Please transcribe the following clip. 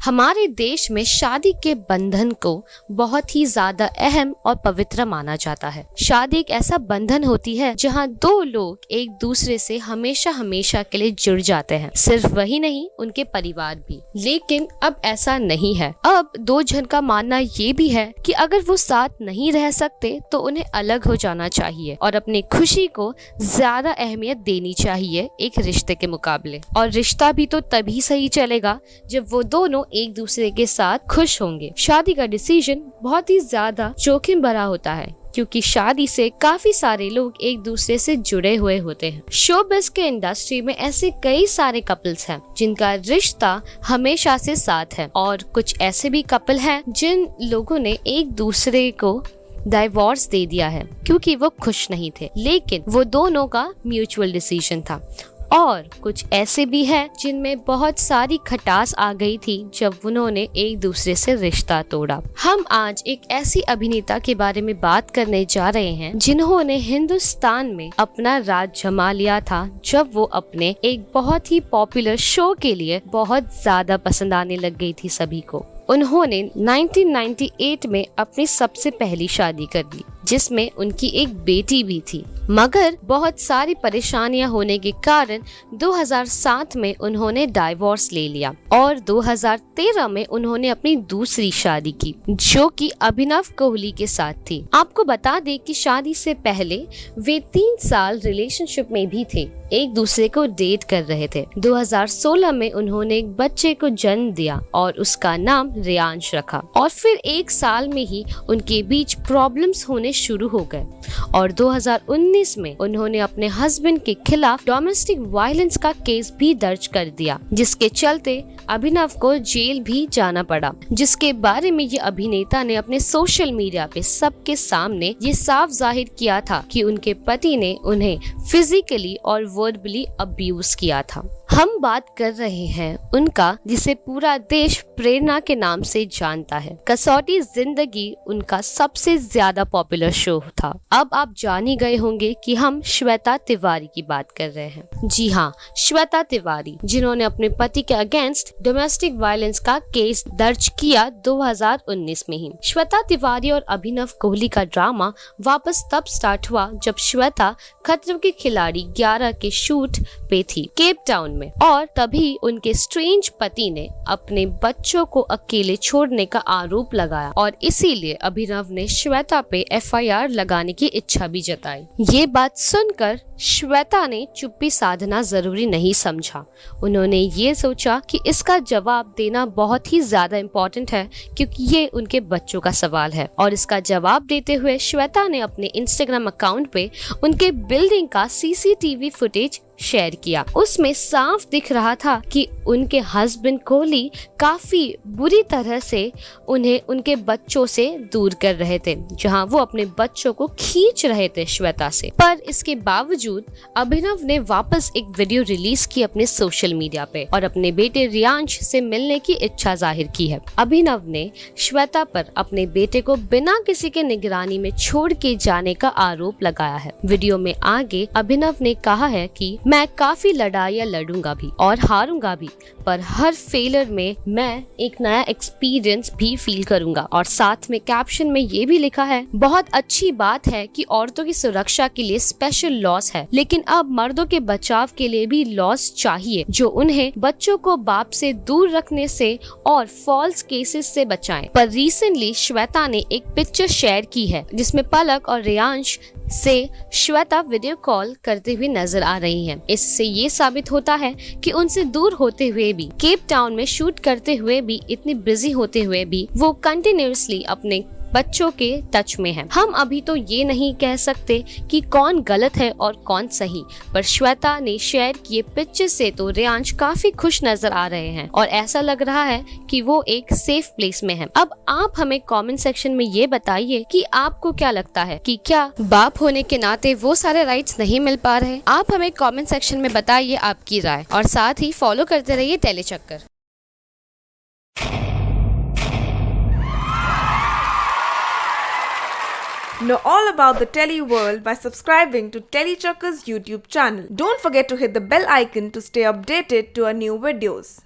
हमारे देश में शादी के बंधन को बहुत ही ज्यादा अहम और पवित्र माना जाता है। शादी एक ऐसा बंधन होती है जहां दो लोग एक दूसरे से हमेशा हमेशा के लिए जुड़ जाते हैं। सिर्फ वही नहीं, उनके परिवार भी। लेकिन अब ऐसा नहीं है। अब दो जन का मानना ये भी है कि अगर वो साथ नहीं रह सकते तो उन्हें अलग हो जाना चाहिए और अपनी खुशी को ज्यादा अहमियत देनी चाहिए एक रिश्ते के मुकाबले। और रिश्ता भी तो तभी सही चलेगा जब वो दोनों एक दूसरे के साथ खुश होंगे। शादी का डिसीजन बहुत ही ज्यादा जोखिम भरा होता है क्योंकि शादी से काफी सारे लोग एक दूसरे से जुड़े हुए होते हैं। शोबिज़ के इंडस्ट्री में ऐसे कई सारे कपल्स हैं जिनका रिश्ता हमेशा से साथ है और कुछ ऐसे भी कपल हैं जिन लोगों ने एक दूसरे को डाइवोर्स दे दिया है क्योंकि वो खुश नहीं थे, लेकिन वो दोनों का म्यूचुअल डिसीजन था। और कुछ ऐसे भी हैं जिनमें बहुत सारी खटास आ गई थी जब उन्होंने एक दूसरे से रिश्ता तोड़ा। हम आज एक ऐसी अभिनेता के बारे में बात करने जा रहे हैं जिन्होंने हिंदुस्तान में अपना राज जमा लिया था जब वो अपने एक बहुत ही पॉपुलर शो के लिए बहुत ज्यादा पसंद आने लग गई थी सभी को। उन्होंने 1998 में अपनी सबसे पहली शादी कर ली जिसमें उनकी एक बेटी भी थी, मगर बहुत सारी परेशानियां होने के कारण 2007 में उन्होंने डाइवोर्स ले लिया और 2013 में उन्होंने अपनी दूसरी शादी की जो कि अभिनव कोहली के साथ थी। आपको बता दें कि शादी से पहले वे 3 साल रिलेशनशिप में भी थे, एक दूसरे को डेट कर रहे थे। 2016 में उन्होंने एक बच्चे को जन्म दिया और उसका नाम रियांश रखा और फिर 1 साल में ही उनके बीच प्रॉब्लम्स होने शुरू हो गए और 2019 में उन्होंने अपने हस्बैंड के खिलाफ डोमेस्टिक वायलेंस का केस भी दर्ज कर दिया जिसके चलते अभिनव को जेल भी जाना पड़ा, जिसके बारे में ये अभिनेता ने अपने सोशल मीडिया पे सबके सामने ये साफ जाहिर किया था कि उनके पति ने उन्हें फिजिकली और वर्बली अब्यूज किया था। हम बात कर रहे हैं उनका जिसे पूरा देश प्रेरणा के नाम से जानता है। कसौटी जिंदगी उनका सबसे ज्यादा पॉपुलर शो था। अब आप जान ही गए होंगे कि हम श्वेता तिवारी की बात कर रहे हैं। जी हाँ, श्वेता तिवारी जिन्होंने अपने पति के अगेंस्ट डोमेस्टिक वायलेंस का केस दर्ज किया 2019 में ही। श्वेता तिवारी और अभिनव कोहली का ड्रामा वापस तब स्टार्ट हुआ जब श्वेता खतरों के खिलाड़ी 11 के शूट पे थी केप टाउन में और तभी उनके स्ट्रेंज पति ने अपने बच्चों को अकेले छोड़ने का आरोप लगाया और इसीलिए अभिनव ने श्वेता पे FIR लगाने की इच्छा भी जताई। ये बात सुनकर श्वेता ने चुप्पी साधना जरूरी नहीं समझा। उन्होंने ये सोचा कि इसका जवाब देना बहुत ही ज्यादा इम्पोर्टेंट है क्योंकि ये उनके बच्चों का सवाल है। और इसका जवाब देते हुए श्वेता ने अपने इंस्टाग्राम अकाउंट पे उनके बिल्डिंग का CCTV फुटेज शेयर किया। उसमें साफ दिख रहा था कि उनके हस्बैंड कोहली काफी बुरी तरह से उन्हें उनके बच्चों से दूर कर रहे थे, जहां वो अपने बच्चों को खींच रहे थे श्वेता से। पर इसके बावजूद अभिनव ने वापस एक वीडियो रिलीज की अपने सोशल मीडिया पे और अपने बेटे रियांश से मिलने की इच्छा जाहिर की है। अभिनव ने श्वेता पर अपने बेटे को बिना किसी के निगरानी में छोड़ के जाने का आरोप लगाया है। वीडियो में आगे अभिनव ने कहा है कि मैं काफी लड़ाइयाँ लड़ूंगा भी और हारूंगा भी, पर हर फेलियर में मैं एक नया एक्सपीरियंस भी फील करूंगा। और साथ में कैप्शन में ये भी लिखा है, बहुत अच्छी बात है कि औरतों की सुरक्षा के लिए स्पेशल लॉस है, लेकिन अब मर्दों के बचाव के लिए भी लॉस चाहिए जो उन्हें बच्चों को बाप से दूर रखने से और फॉल्स केसेस से बचाएं। पर रिसेंटली श्वेता ने एक पिक्चर शेयर की है जिसमें पलक और रियांश से श्वेता वीडियो कॉल करते हुए नजर आ रही हैं। इससे ये साबित होता है कि उनसे दूर होते हुए भी, केप टाउन में शूट करते हुए भी, इतनी बिजी होते हुए भी वो कंटिन्यूअसली अपने बच्चों के टच में है। हम अभी तो ये नहीं कह सकते कि कौन गलत है और कौन सही, पर श्वेता ने शेयर किए पिक्चर से तो रियांश काफी खुश नजर आ रहे हैं और ऐसा लग रहा है कि वो एक सेफ प्लेस में है। अब आप हमें कमेंट सेक्शन में ये बताइए कि आपको क्या लगता है कि क्या बाप होने के नाते वो सारे राइट्स नहीं मिल पा रहे? आप हमें कमेंट सेक्शन में बताइए आपकी राय और साथ ही फॉलो करते रहिए Tellychakkar. Know all about the Tele world by subscribing to Telechucker's YouTube channel. Don't forget to hit the bell icon to stay updated to our new videos.